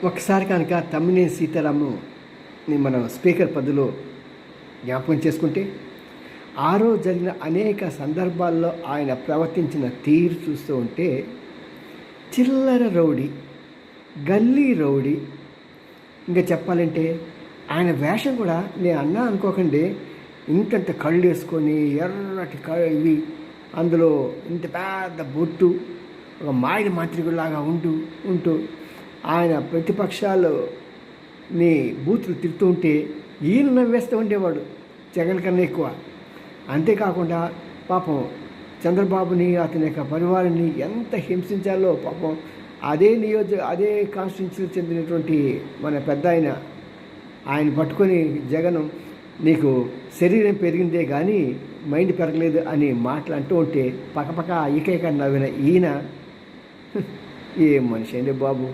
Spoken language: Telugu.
ఒకసారి కనుక తమ్మినేని సీతారాముని మనం స్పీకర్ పద్ధతిలో జ్ఞాపకం చేసుకుంటే ఆ రోజు జరిగిన అనేక సందర్భాల్లో ఆయన ప్రవర్తించిన తీరు చూస్తూ ఉంటే చిల్లర రౌడీ, గల్లీ రౌడీ, ఇంకా చెప్పాలంటే ఆయన వేషం కూడా నేను అన్నా అనుకోకండి, ఇంతంత కళ్ళు వేసుకొని ఎర్రటి ఇవి, అందులో ఇంత పెద్ద బొట్టు, ఒక మాయల మాంత్రికుడిలాగా ఉంటూ ఆయన ప్రతిపక్షాలని బూతులు తిడుతూ ఉంటే ఈయన నవ్వేస్తూ ఉండేవాడు జగన్ కన్నా ఎక్కువ. అంతేకాకుండా పాపం చంద్రబాబుని అతని యొక్క పరివారాన్ని ఎంత హింసించాలో పాపం అదే కాన్స్టిట్యున్సీకి చెందినటువంటి మన పెద్ద ఆయన పట్టుకొని జగన్ నీకు శరీరం పెరిగిందే కానీ మైండ్ పెరగలేదు అని మాటలు అంటూ ఉంటే పక్కపక్క ఏకైక నవ్విన ఈయన ఏ మనిషి అండి బాబు.